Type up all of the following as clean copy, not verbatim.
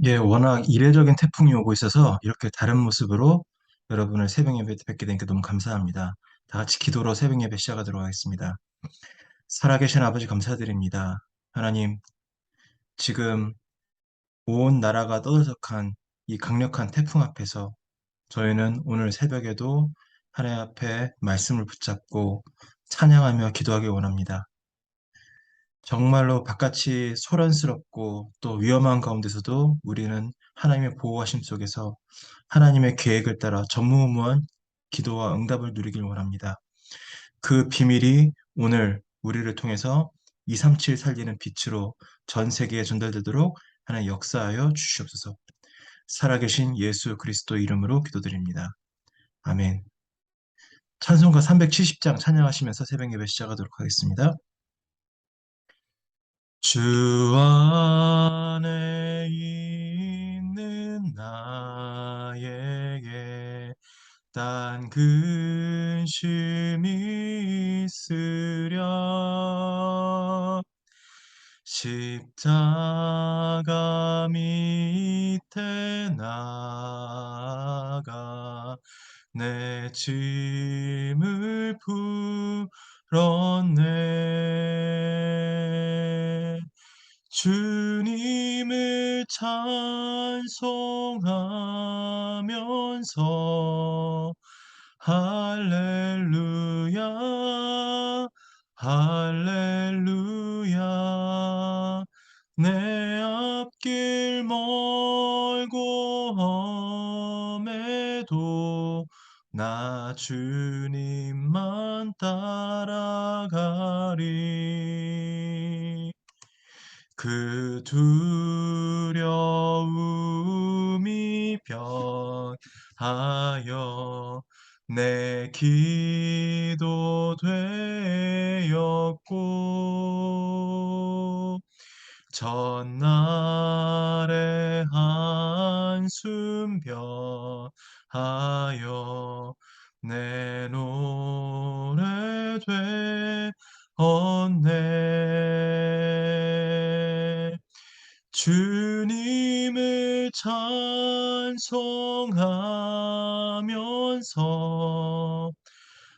예, 워낙 이례적인 태풍이 오고 있어서 이렇게 다른 모습으로 여러분을 새벽 예배 뵙게 되니까 너무 감사합니다. 다 같이 기도로 새벽 예배 시작하도록 하겠습니다. 살아계신 아버지 감사드립니다. 하나님, 지금 온 나라가 떠들썩한 이 강력한 태풍 앞에서 저희는 오늘 새벽에도 하나님 앞에 말씀을 붙잡고 찬양하며 기도하기 원합니다. 정말로 바깥이 소란스럽고 또 위험한 가운데서도 우리는 하나님의 보호하심 속에서 하나님의 계획을 따라 전무후무한 기도와 응답을 누리길 원합니다. 그 비밀이 오늘 우리를 통해서 237 살리는 빛으로 전 세계에 전달되도록 하나님 역사하여 주시옵소서. 살아계신 예수 그리스도 이름으로 기도드립니다. 아멘. 찬송가 370장 찬양하시면서 새벽 예배 시작하도록 하겠습니다. 주 안에 있는 나에게 딴 근심이 있으랴 십자가 밑에 나가 내 짐을 풀었네 주님을 찬송하면서 할렐루야 할렐루야 내 앞길 멀고 험해도 나 주님만 따라가리 그 두려움이 변하여 내 기도 되었고 전날의 한숨 변하여 내 노래 되었네 주님을 찬송하면서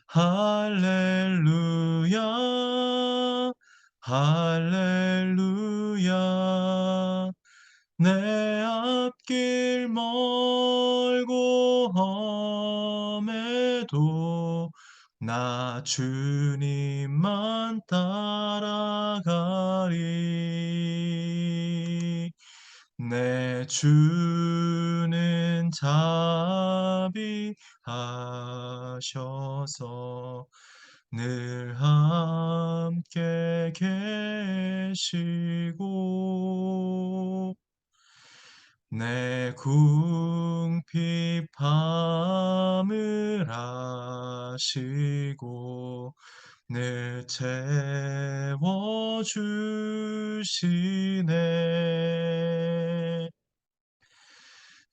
할렐루야 할렐루야 내 앞길 멀고 험해도 나 주님만 따라가리 내 주는 자비하셔서 늘 함께 계시고 내 궁핍함을 아시고 늘 채워주시네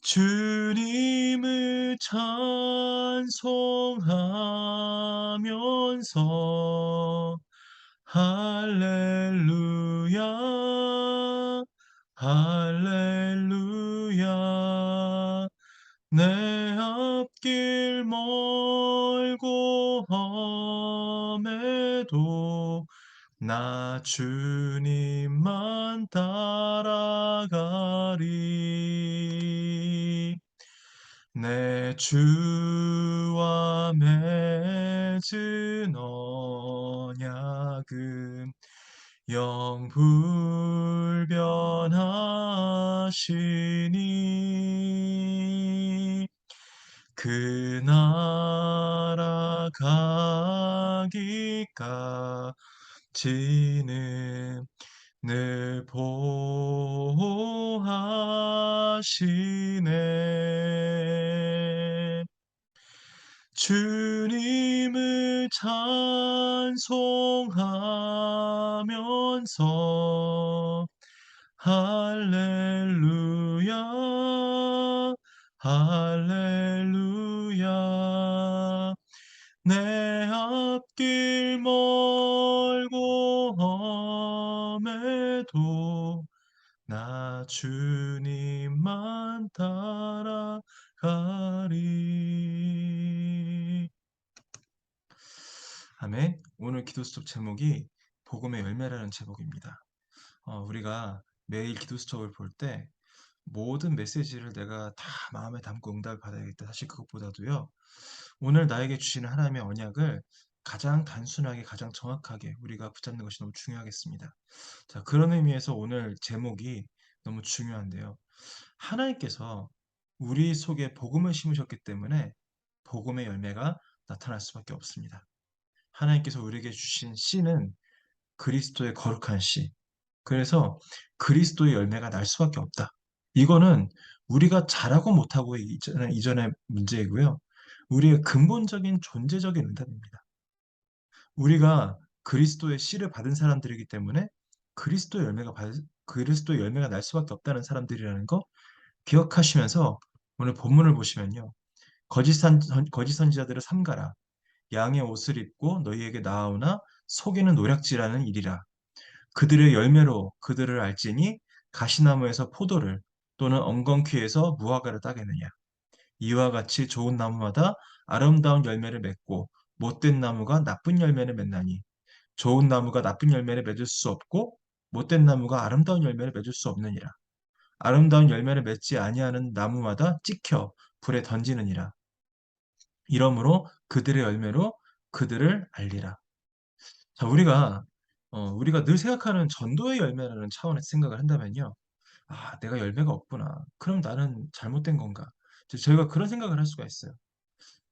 주님을 찬송하면서 할렐루야 할렐루야 내 앞길 멀고 험해도 나 주님만 따라가리 내 주와 맺은 언약은 영불변하시니 그 나라 가기까지는 늘 보호하시네 주님을 찬송하면서 할렐루야 할렐루야 내 앞길 멀고 험해도 나 주님만 따라가리. 아멘. 오늘 기도 수첩 제목이 복음의 열매라는 제목입니다. 우리가 매일 기도 수첩을 볼 때 모든 메시지를 내가 다 마음에 담고 응답을 받아야겠다. 사실 그것보다도요. 오늘 나에게 주시는 하나님의 언약을 가장 단순하게 가장 정확하게 우리가 붙잡는 것이 너무 중요하겠습니다. 자, 그런 의미에서 오늘 제목이 너무 중요한데요. 하나님께서 우리 속에 복음을 심으셨기 때문에 복음의 열매가 나타날 수밖에 없습니다. 하나님께서 우리에게 주신 씨는 그리스도의 거룩한 씨. 그래서 그리스도의 열매가 날 수밖에 없다. 이거는 우리가 잘하고 못하고 이전의 문제이고요. 우리의 근본적인 존재적인 응답입니다. 우리가 그리스도의 씨를 받은 사람들이기 때문에 그리스도의 열매가 날 수밖에 없다는 사람들이라는 거 기억하시면서 오늘 본문을 보시면요. 거짓 선지자들을 삼가라. 양의 옷을 입고 너희에게 나아오나 속이는 노략질하는 일이라. 그들의 열매로 그들을 알지니 가시나무에서 포도를 또는 엉겅퀴에서 무화과를 따겠느냐. 이와 같이 좋은 나무마다 아름다운 열매를 맺고 못된 나무가 나쁜 열매를 맺나니 좋은 나무가 나쁜 열매를 맺을 수 없고 못된 나무가 아름다운 열매를 맺을 수 없느니라. 아름다운 열매를 맺지 아니하는 나무마다 찍혀 불에 던지느니라. 이러므로 그들의 열매로 그들을 알리라. 자, 우리가 늘 생각하는 전도의 열매라는 차원에서 생각을 한다면요. 아, 내가 열매가 없구나. 그럼 나는 잘못된 건가? 저희가 그런 생각을 할 수가 있어요.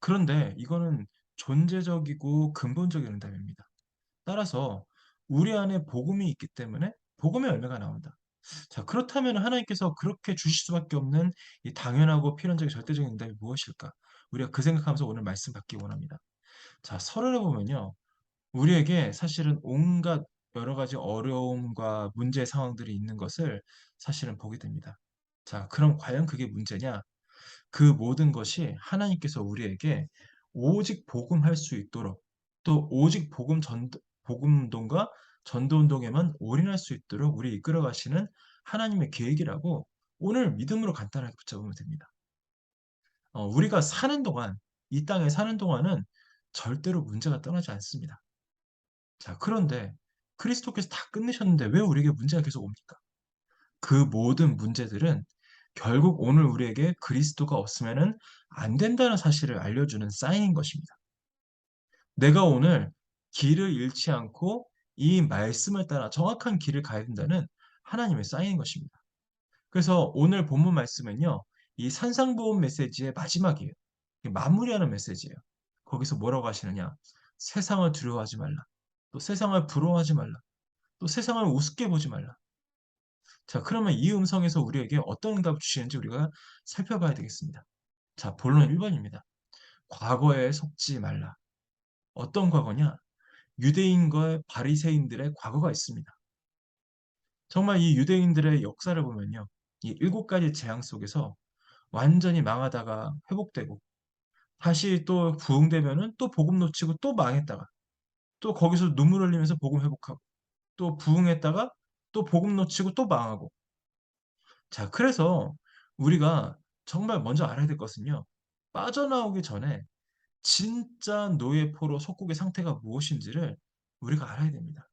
그런데 이거는 존재적이고 근본적인 응답입니다. 따라서 우리 안에 복음이 있기 때문에 복음의 열매가 나온다. 자, 그렇다면 하나님께서 그렇게 주실 수밖에 없는 이 당연하고 필연적인 절대적인 응답이 무엇일까? 우리가 그 생각하면서 오늘 말씀 받기 원합니다. 자, 서론에 보면요. 우리에게 사실은 온갖 여러 가지 어려움과 문제 상황들이 있는 것을 사실은 보게 됩니다. 자, 그럼 과연 그게 문제냐? 그 모든 것이 하나님께서 우리에게 오직 복음할 수 있도록 또 오직 복음운동과 전도운동에만 올인할 수 있도록 우리 이끌어 가시는 하나님의 계획이라고 오늘 믿음으로 간단하게 붙잡으면 됩니다. 우리가 사는 동안, 이 땅에 사는 동안은 절대로 문제가 떠나지 않습니다. 자, 그런데 그리스도께서 다 끝내셨는데 왜 우리에게 문제가 계속 옵니까? 그 모든 문제들은 결국 오늘 우리에게 그리스도가 없으면은 안 된다는 사실을 알려주는 사인인 것입니다. 내가 오늘 길을 잃지 않고 이 말씀을 따라 정확한 길을 가야 된다는 하나님의 사인인 것입니다. 그래서 오늘 본문 말씀은요, 이 산상보험 메시지의 마지막이에요. 마무리하는 메시지예요. 거기서 뭐라고 하시느냐? 세상을 두려워하지 말라. 또 세상을 부러워하지 말라. 또 세상을 우습게 보지 말라. 자, 그러면 이 음성에서 우리에게 어떤 응답을 주시는지 우리가 살펴봐야 되겠습니다. 자, 본론 1번입니다. 과거에 속지 말라. 어떤 과거냐? 유대인과 바리새인들의 과거가 있습니다. 정말 이 유대인들의 역사를 보면요. 이 7가지 재앙 속에서 완전히 망하다가 회복되고 다시 또 부흥되면은 또 복음 놓치고 또 망했다가 또 거기서 눈물 흘리면서 복음 회복하고 또 부흥했다가 또 복음 놓치고 또 망하고. 자, 그래서 우리가 정말 먼저 알아야 될 것은요. 빠져나오기 전에 진짜 노예 포로 속국의 상태가 무엇인지를 우리가 알아야 됩니다.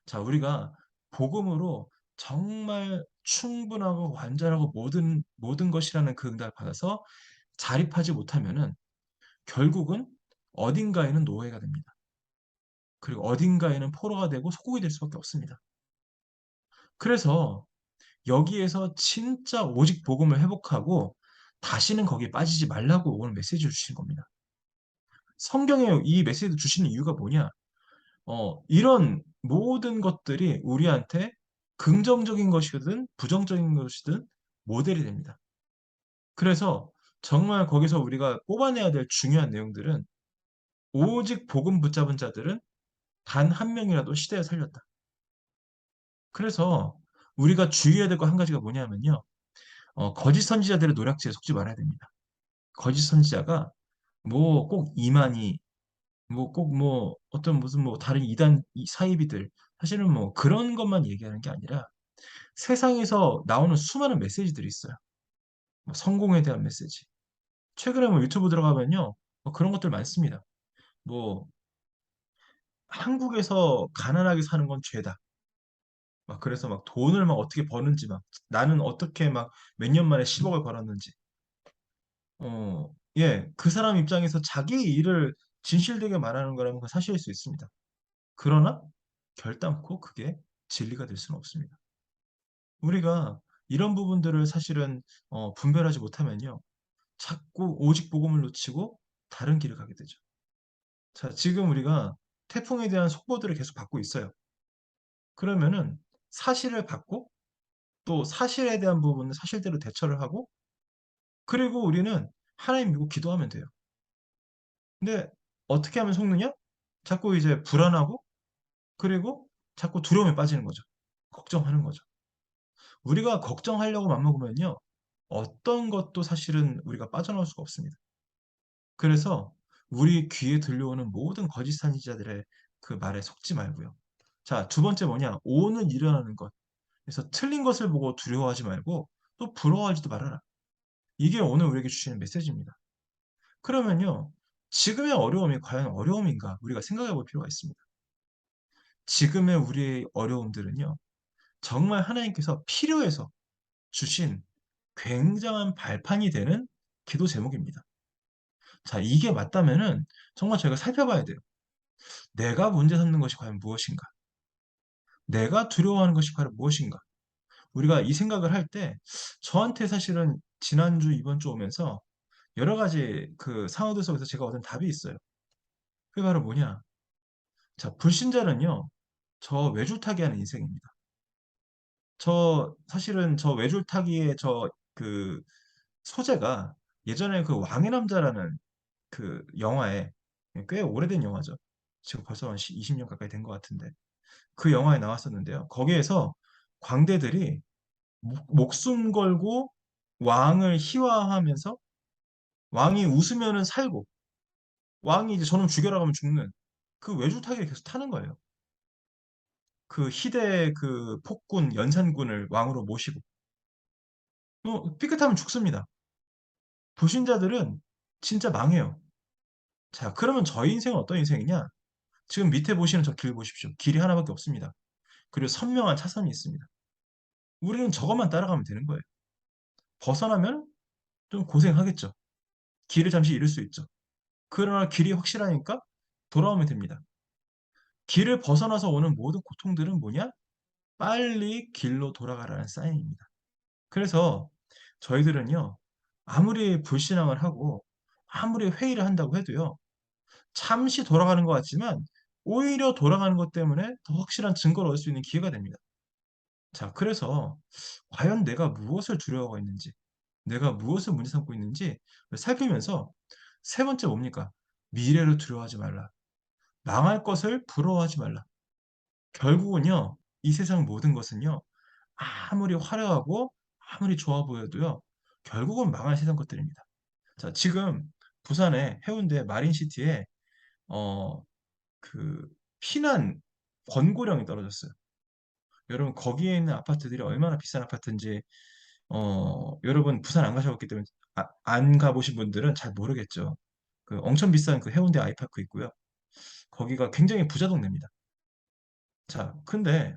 자, 우리가 복음으로 정말 충분하고 완전하고 모든 것이라는 그 응답을 받아서 자립하지 못하면은 결국은 어딘가에는 노예가 됩니다. 그리고 어딘가에는 포로가 되고 속국이 될 수밖에 없습니다. 그래서 여기에서 진짜 오직 복음을 회복하고 다시는 거기에 빠지지 말라고 오늘 메시지를 주신 겁니다. 성경에 이 메시지를 주시는 이유가 뭐냐? 이런 모든 것들이 우리한테 긍정적인 것이든 부정적인 것이든 모델이 됩니다. 그래서 정말 거기서 우리가 뽑아내야 될 중요한 내용들은 오직 복음 붙잡은 자들은 단 한 명이라도 시대에 살렸다. 그래서 우리가 주의해야 될 거 한 가지가 뭐냐면요. 거짓 선지자들의 노략질에 속지 말아야 됩니다. 거짓 선지자가 뭐 꼭 이만희, 뭐 꼭 뭐 어떤 무슨 뭐 다른 이단 사이비들 사실은 뭐 그런 것만 얘기하는 게 아니라 세상에서 나오는 수많은 메시지들이 있어요. 뭐 성공에 대한 메시지. 최근에 뭐 유튜브 들어가면요. 뭐 그런 것들 많습니다. 뭐 한국에서 가난하게 사는 건 죄다. 막 그래서 막 돈을 막 어떻게 버는지 막 나는 어떻게 막 몇 년 만에 10억을 벌었는지. 예, 그 사람 입장에서 자기 일을 진실되게 말하는 거라면 그건 사실일 수 있습니다. 그러나 결단코 그게 진리가 될 수는 없습니다. 우리가 이런 부분들을 사실은 분별하지 못하면요. 자꾸 오직 복음을 놓치고 다른 길을 가게 되죠. 자, 지금 우리가 태풍에 대한 속보들을 계속 받고 있어요. 그러면은 사실을 받고 또 사실에 대한 부분은 사실대로 대처를 하고 그리고 우리는 하나님 믿고 기도하면 돼요. 근데 어떻게 하면 속느냐? 자꾸 이제 불안하고 그리고 자꾸 두려움에 빠지는 거죠. 걱정하는 거죠. 우리가 걱정하려고 맘먹으면요. 어떤 것도 사실은 우리가 빠져나올 수가 없습니다. 그래서 우리 귀에 들려오는 모든 거짓 선지자들의 그 말에 속지 말고요. 자, 두 번째 뭐냐? 오는 일어나는 것. 그래서 틀린 것을 보고 두려워하지 말고 또 부러워하지도 말아라. 이게 오늘 우리에게 주시는 메시지입니다. 그러면요. 지금의 어려움이 과연 어려움인가? 우리가 생각해 볼 필요가 있습니다. 지금의 우리의 어려움들은요. 정말 하나님께서 필요해서 주신 굉장한 발판이 되는 기도 제목입니다. 자, 이게 맞다면은 정말 저희가 살펴봐야 돼요. 내가 문제 삼는 것이 과연 무엇인가? 내가 두려워하는 것이 과연 무엇인가? 우리가 이 생각을 할 때 저한테 사실은 지난주 이번 주 오면서 여러 가지 그 상황들 속에서 제가 얻은 답이 있어요. 그게 바로 뭐냐? 자, 불신자는요. 저 외줄타기 하는 인생입니다. 저 사실은 저 외줄타기의 저 그 소재가 예전에 그 왕의 남자라는 그 영화에 꽤 오래된 영화죠. 지금 벌써 한 20년 가까이 된 것 같은데 그 영화에 나왔었는데요. 거기에서 광대들이 목숨 걸고 왕을 희화화하면서 왕이 웃으면은 살고 왕이 이제 저놈 죽여라 하면 죽는 그 외줄타기를 계속 타는 거예요. 그 희대 그 폭군 연산군을 왕으로 모시고 삐끗하면 죽습니다. 불신자들은 진짜 망해요. 자, 그러면 저희 인생은 어떤 인생이냐? 지금 밑에 보시는 저 길 보십시오. 길이 하나밖에 없습니다. 그리고 선명한 차선이 있습니다. 우리는 저것만 따라가면 되는 거예요. 벗어나면 좀 고생하겠죠. 길을 잠시 잃을 수 있죠. 그러나 길이 확실하니까 돌아오면 됩니다. 길을 벗어나서 오는 모든 고통들은 뭐냐? 빨리 길로 돌아가라는 사인입니다. 그래서 저희들은요, 아무리 불신앙을 하고 아무리 회의를 한다고 해도요, 잠시 돌아가는 것 같지만 오히려 돌아가는 것 때문에 더 확실한 증거를 얻을 수 있는 기회가 됩니다. 자, 그래서 과연 내가 무엇을 두려워하고 있는지, 내가 무엇을 문제 삼고 있는지 살피면서 세 번째 뭡니까? 미래를 두려워하지 말라. 망할 것을 부러워하지 말라. 결국은요, 이 세상 모든 것은요, 아무리 화려하고 아무리 좋아 보여도요, 결국은 망할 세상 것들입니다. 자, 지금 부산의 해운대 마린시티에 어, 그 피난 권고령이 떨어졌어요. 여러분 거기에 있는 아파트들이 얼마나 비싼 아파트인지 여러분 부산 안 가셔봤기 때문에 안 가보신 분들은 잘 모르겠죠. 그 엄청 비싼 그 해운대 아이파크 있고요. 거기가 굉장히 부자 동네입니다. 자, 근데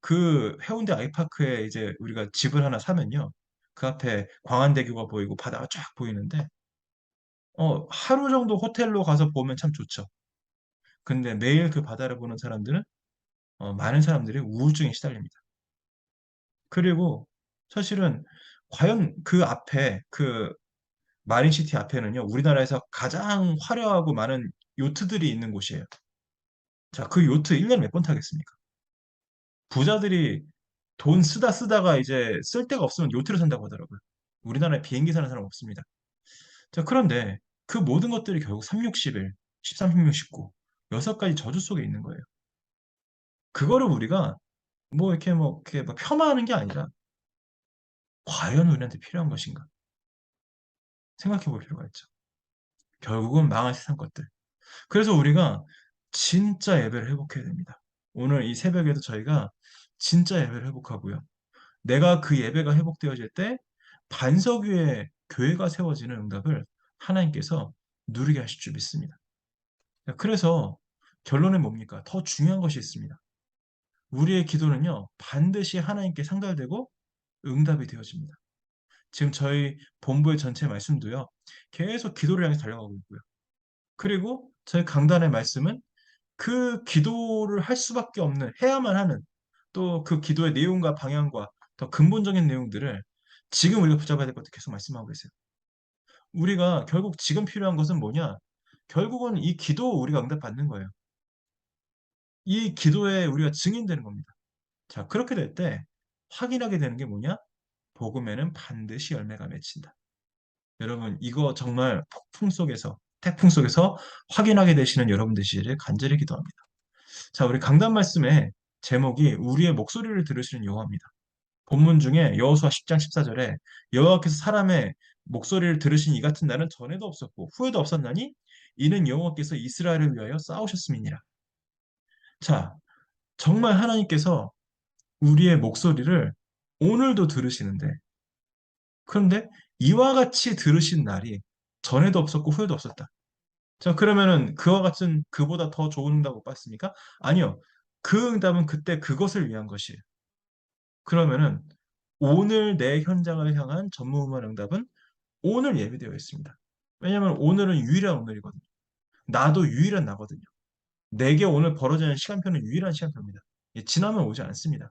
그 해운대 아이파크에 이제 우리가 집을 하나 사면요. 그 앞에 광안대교가 보이고 바다가 쫙 보이는데 하루 정도 호텔로 가서 보면 참 좋죠. 근데 매일 그 바다를 보는 사람들은 많은 사람들이 우울증에 시달립니다. 그리고 사실은 과연 그 앞에 그 마린시티 앞에는요. 우리나라에서 가장 화려하고 많은 요트들이 있는 곳이에요. 자, 그 요트 1년에 몇 번 타겠습니까? 부자들이 돈 쓰다가 이제 쓸 데가 없으면 요트를 산다고 하더라고요. 우리나라에 비행기 사는 사람 없습니다. 자, 그런데 그 모든 것들이 결국 3, 6, 11, 13, 16, 19 여섯 가지 저주 속에 있는 거예요. 그거를 우리가 뭐 이렇게 폄하하는 게 아니라 과연 우리한테 필요한 것인가 생각해 볼 필요가 있죠. 결국은 망할 세상 것들. 그래서 우리가 진짜 예배를 회복해야 됩니다. 오늘 이 새벽에도 저희가 진짜 예배를 회복하고요. 내가 그 예배가 회복되어질 때 반석 위에 교회가 세워지는 응답을 하나님께서 누리게 하실 줄 믿습니다. 그래서 결론은 뭡니까? 더 중요한 것이 있습니다. 우리의 기도는요, 반드시 하나님께 상달되고 응답이 되어집니다. 지금 저희 본부의 전체 말씀도요, 계속 기도를 향해서 달려가고 있고요. 그리고 저희 강단의 말씀은 그 기도를 할 수밖에 없는, 해야만 하는, 또 그 기도의 내용과 방향과 더 근본적인 내용들을 지금 우리가 붙잡아야 될 것도 계속 말씀하고 계세요. 우리가 결국 지금 필요한 것은 뭐냐? 결국은 이 기도 우리가 응답받는 거예요. 이 기도에 우리가 증인되는 겁니다. 자, 그렇게 될 때 확인하게 되는 게 뭐냐? 복음에는 반드시 열매가 맺힌다. 여러분, 이거 정말 폭풍 속에서, 태풍 속에서 확인하게 되시는 여러분 되시기를 간절히 기도합니다. 자, 우리 강단 말씀의 제목이 우리의 목소리를 들으시는 여호와입니다. 본문 중에 여호수아 10장 14절에 여호와께서 사람의 목소리를 들으신 이 같은 날은 전에도 없었고 후에도 없었나니 이는 여호와께서 이스라엘을 위하여 싸우셨음이니라. 자, 정말 하나님께서 우리의 목소리를 오늘도 들으시는데 그런데 이와 같이 들으신 날이 전에도 없었고 후에도 없었다. 자, 그러면은 그와 같은 그보다 더 좋은 응답 못 받습니까? 아니요. 그 응답은 그때 그것을 위한 것이에요. 그러면은 오늘 내 현장을 향한 전무후무한 응답은 오늘 예비되어 있습니다. 왜냐하면 오늘은 유일한 오늘이거든요. 나도 유일한 나거든요. 내게 오늘 벌어지는 시간표는 유일한 시간표입니다. 지나면 오지 않습니다.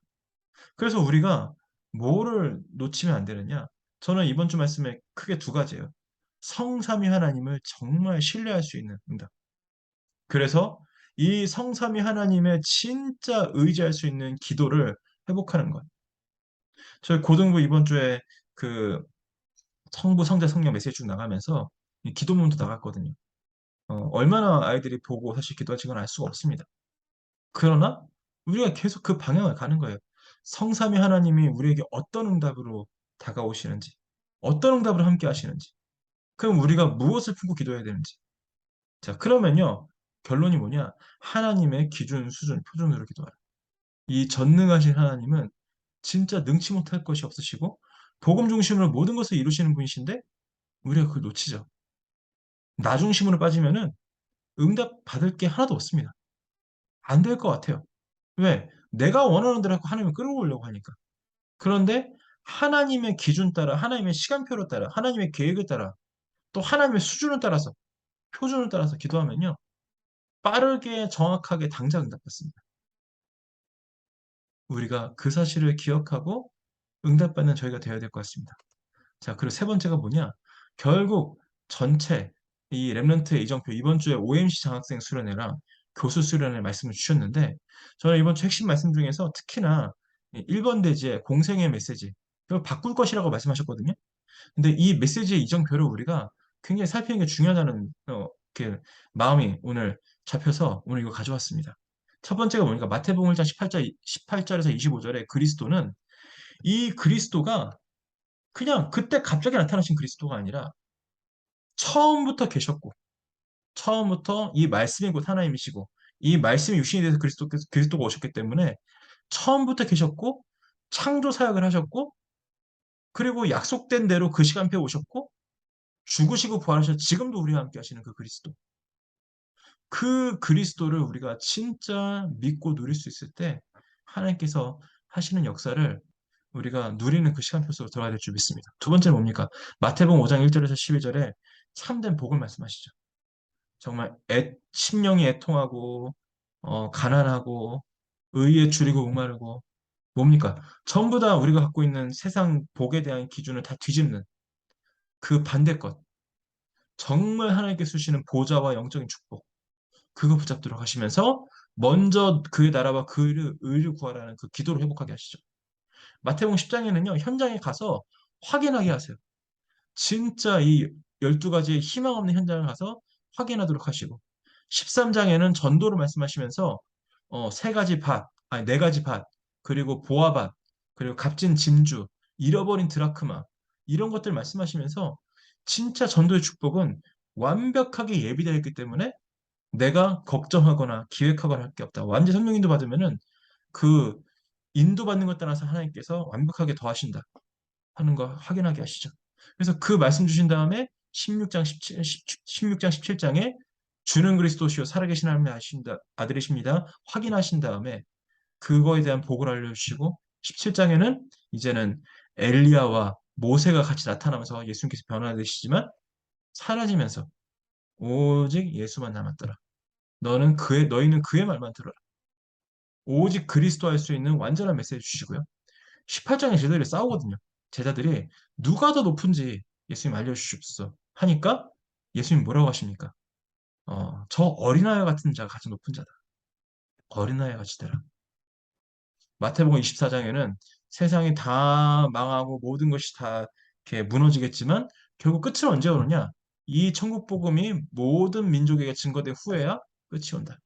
그래서 우리가 뭐를 놓치면 안 되느냐? 저는 이번 주 말씀에 크게 두 가지예요. 성삼위 하나님을 정말 신뢰할 수 있는 응답. 그래서 이 성삼위 하나님의 진짜 의지할 수 있는 기도를 회복하는 것. 저희 고등부 이번 주에 그 성부, 성자, 성령 메시지 쭉 나가면서 이 기도문도 나갔거든요. 얼마나 아이들이 보고 사실 기도할지 건 알 수가 없습니다. 그러나 우리가 계속 그 방향을 가는 거예요. 성삼위 하나님이 우리에게 어떤 응답으로 다가오시는지, 어떤 응답을 함께 하시는지, 그럼 우리가 무엇을 품고 기도해야 되는지. 자, 그러면요. 결론이 뭐냐? 하나님의 기준, 수준, 표준으로 기도하라. 이 전능하신 하나님은 진짜 능치 못할 것이 없으시고 복음 중심으로 모든 것을 이루시는 분이신데 우리가 그걸 놓치죠. 나 중심으로 빠지면은 응답 받을 게 하나도 없습니다. 안 될 것 같아요. 왜? 내가 원하는 대로 하나님을 끌어오려고 하니까. 그런데 하나님의 기준 따라, 하나님의 시간표로 따라, 하나님의 계획을 따라, 또 하나님의 수준을 따라서, 표준을 따라서 기도하면요. 빠르게 정확하게 당장 응답받습니다. 우리가 그 사실을 기억하고 응답받는 저희가 되어야 될 것 같습니다. 자, 그리고 세 번째가 뭐냐? 결국 전체 이 랩런트의 이정표 이번 주에 OMC 장학생 수련회랑 교수 수련회 말씀을 주셨는데 저는 이번 주 핵심 말씀 중에서 특히나 1번 대지의 공생의 메시지 이걸 바꿀 것이라고 말씀하셨거든요. 근데 이 메시지의 이정표를 우리가 굉장히 살피는 게 중요하다는 이렇게 마음이 오늘 잡혀서 오늘 이거 가져왔습니다. 첫 번째가 뭐니까 마태복음 1장 18절에서 25절에 그리스도는 이 그리스도가 그냥 그때 갑자기 나타나신 그리스도가 아니라 처음부터 계셨고 처음부터 이 말씀이 곧 하나님이시고 이 말씀이 육신이 돼서 그리스도가 오셨기 때문에 처음부터 계셨고 창조 사역을 하셨고 그리고 약속된 대로 그 시간표에 오셨고 죽으시고 부활하셔서 지금도 우리와 함께 하시는 그 그리스도. 그 그리스도를 우리가 진짜 믿고 누릴 수 있을 때 하나님께서 하시는 역사를 우리가 누리는 그 시간표 속으로 들어가야 될 줄 믿습니다. 두 번째는 뭡니까? 마태복음 5장 1절에서 12절에 참된 복을 말씀하시죠. 정말 심령이 애통하고 가난하고 의에 줄이고 목마르고 뭡니까? 전부 다 우리가 갖고 있는 세상 복에 대한 기준을 다 뒤집는 그 반대 것. 정말 하나님께 주시는 보좌와 영적인 축복. 그거 붙잡도록 하시면서 먼저 그의 나라와 그 의를 구하라는 그 기도를 회복하게 하시죠. 마태복음 10장에는요. 현장에 가서 확인하게 하세요. 진짜 이 12가지의 희망 없는 현장을 가서 확인하도록 하시고 13장에는 전도를 말씀하시면서 세 가지 밭, 아니 네 가지 밭, 그리고 보아밭, 그리고 값진 진주, 잃어버린 드라크마 이런 것들 말씀하시면서 진짜 전도의 축복은 완벽하게 예비되어 있기 때문에 내가 걱정하거나 기획하거나 할 게 없다. 완전 성령인도 받으면은 그 인도받는 것 따라서 하나님께서 완벽하게 더하신다 하는 거 확인하게 하시죠. 그래서 그 말씀 주신 다음에 16장 17, 16장 17장에 주는 그리스도시요 살아계신 하나님의 아들이십니다. 확인하신 다음에 그거에 대한 복을 알려주시고 17장에는 이제는 엘리야와 모세가 같이 나타나면서 예수님께서 변화되시지만 사라지면서 오직 예수만 남았더라. 너희는 그의 말만 들어라. 오직 그리스도 할 수 있는 완전한 메시지 주시고요. 18장에 제자들이 싸우거든요. 제자들이 누가 더 높은지 예수님 알려주십시오 하니까 예수님 뭐라고 하십니까? 저 어린아이 같은 자가 가장 높은 자다. 어린아이 같이 되라. 마태복음 24장에는 세상이 다 망하고 모든 것이 다 이렇게 무너지겠지만 결국 끝은 언제 오느냐? 이 천국 복음이 모든 민족에게 증거된 후에야 끝이 온다.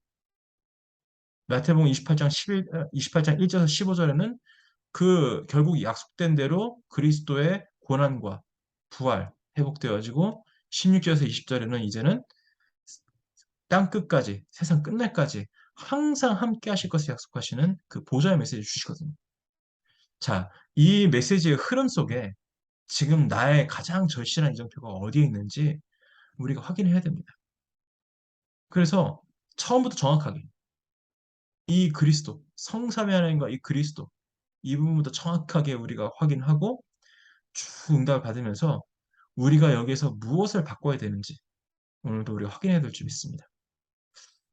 마태복음 28장 1절에서 15절에는 그 결국 약속된 대로 그리스도의 고난과 부활 회복되어지고 16절에서 20절에는 이제는 땅 끝까지 세상 끝날까지 항상 함께 하실 것을 약속하시는 그 보좌의 메시지를 주시거든요. 자, 이 메시지의 흐름 속에 지금 나의 가장 절실한 이정표가 어디에 있는지 우리가 확인해야 됩니다. 그래서 처음부터 정확하게 이 그리스도, 성삼위 하나님과 이 그리스도, 이 부분부터 정확하게 우리가 확인하고 쭉 응답을 받으면서 우리가 여기에서 무엇을 바꿔야 되는지 오늘도 우리가 확인해야 될 줄 믿습니다.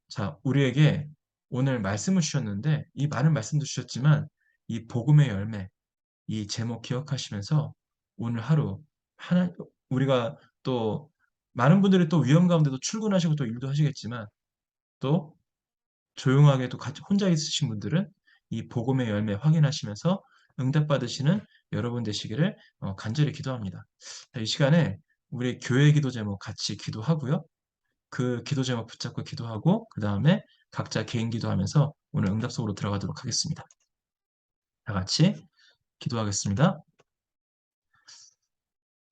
자, 우리에게 오늘 말씀을 주셨는데 이 많은 말씀도 주셨지만 이 복음의 열매, 이 제목 기억하시면서 오늘 하루 우리가 또 많은 분들이 또 위험 가운데도 출근하시고 또 일도 하시겠지만 또 조용하게 또 같이 혼자 있으신 분들은 이 복음의 열매 확인하시면서 응답받으시는 여러분 되시기를 간절히 기도합니다. 자, 이 시간에 우리 교회 기도 제목 같이 기도하고요. 그 기도 제목 붙잡고 기도하고 그 다음에 각자 개인 기도하면서 오늘 응답 속으로 들어가도록 하겠습니다. 다 같이 기도하겠습니다.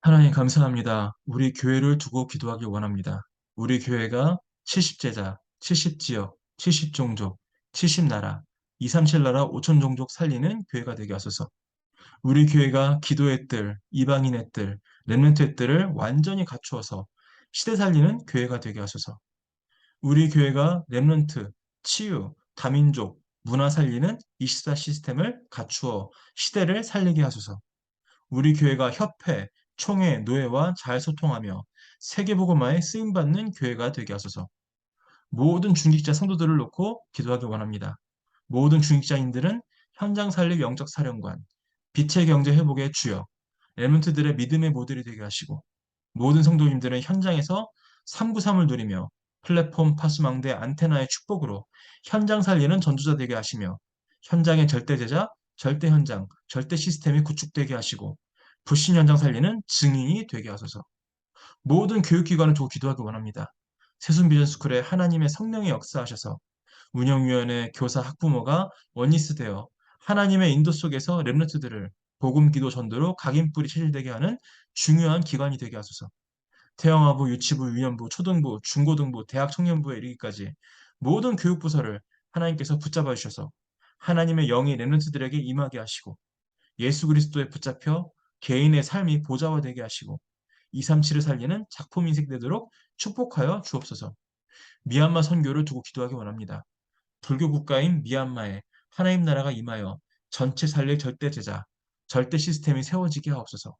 하나님 감사합니다. 우리 교회를 두고 기도하길 원합니다. 우리 교회가 70제자, 70지역, 70종족, 70나라, 237나라 5천종족 살리는 교회가 되게 하소서. 우리 교회가 기도의 뜰, 이방인의 뜰, 렘넌트의 뜰을 완전히 갖추어서 시대 살리는 교회가 되게 하소서. 우리 교회가 렘넌트, 치유, 다민족, 문화 살리는 24 시스템을 갖추어 시대를 살리게 하소서. 우리 교회가 협회, 총회, 노회와 잘 소통하며 세계복음화에 쓰임받는 교회가 되게 하소서. 모든 중직자 성도들을 놓고 기도하기 원합니다. 모든 중직자인들은 현장 살릴 영적 사령관, 빛의 경제 회복의 주역, 렘넌트들의 믿음의 모델이 되게 하시고 모든 성도님들은 현장에서 393을 누리며 플랫폼 파수망대 안테나의 축복으로 현장 살리는 전도자 되게 하시며 현장의 절대 제자, 절대 현장, 절대 시스템이 구축되게 하시고 불신 현장 살리는 증인이 되게 하소서. 모든 교육기관을 두고 기도하기 원합니다. 세순 비전스쿨에 하나님의 성령이 역사하셔서 운영위원회, 교사, 학부모가 원리스 되어 하나님의 인도 속에서 렘넌트들을 복음, 기도, 전도로 각인뿌리 체질되게 하는 중요한 기관이 되게 하소서. 태영아부, 유치부, 유년부, 초등부, 중고등부, 대학 청년부에 이르기까지 모든 교육부서를 하나님께서 붙잡아 주셔서 하나님의 영이 렘넌트들에게 임하게 하시고 예수 그리스도에 붙잡혀 개인의 삶이 보좌화되게 하시고 237을 살리는 작품 인생 되도록 축복하여 주옵소서. 미얀마 선교를 두고 기도하기 원합니다. 불교 국가인 미얀마에 하나님 나라가 임하여 전체 살릴 절대 제자, 절대 시스템이 세워지게 하옵소서.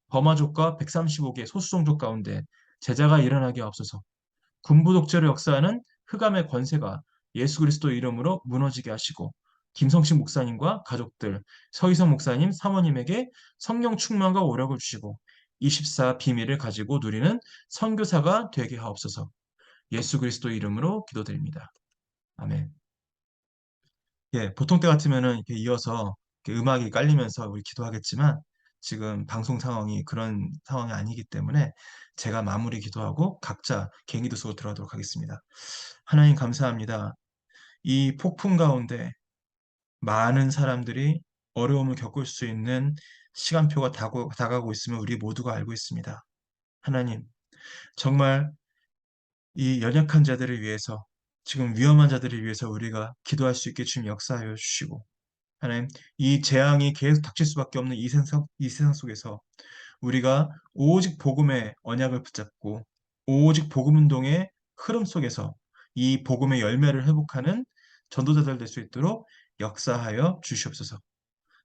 버마족과 135개 소수종족 가운데 제자가 일어나게 하옵소서. 군부 독재로 역사하는 흑암의 권세가 예수 그리스도 이름으로 무너지게 하시고 김성식 목사님과 가족들, 서희성 목사님, 사모님에게 성령 충만과 오력을 주시고 24 비밀을 가지고 누리는 선교사가 되게 하옵소서. 예수 그리스도 이름으로 기도드립니다. 아멘. 예, 보통 때 같으면은 이렇게 이어서 이렇게 음악이 깔리면서 우리 기도하겠지만 지금 방송 상황이 그런 상황이 아니기 때문에 제가 마무리 기도하고 각자 개인 기도 속으로 들어가도록 하겠습니다. 하나님 감사합니다. 이 폭풍 가운데 많은 사람들이 어려움을 겪을 수 있는 시간표가 다가오고 있음을 우리 모두가 알고 있습니다. 하나님, 정말 이 연약한 자들을 위해서 지금 위험한 자들을 위해서 우리가 기도할 수 있게 주님 역사하여 주시고 하나님, 이 재앙이 계속 닥칠 수밖에 없는 이 세상 속에서 우리가 오직 복음의 언약을 붙잡고 오직 복음 운동의 흐름 속에서 이 복음의 열매를 회복하는 전도자들 될 수 있도록 역사하여 주시옵소서.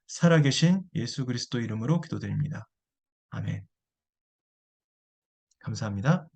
살아계신 예수 그리스도 이름으로 기도드립니다. 아멘. 감사합니다.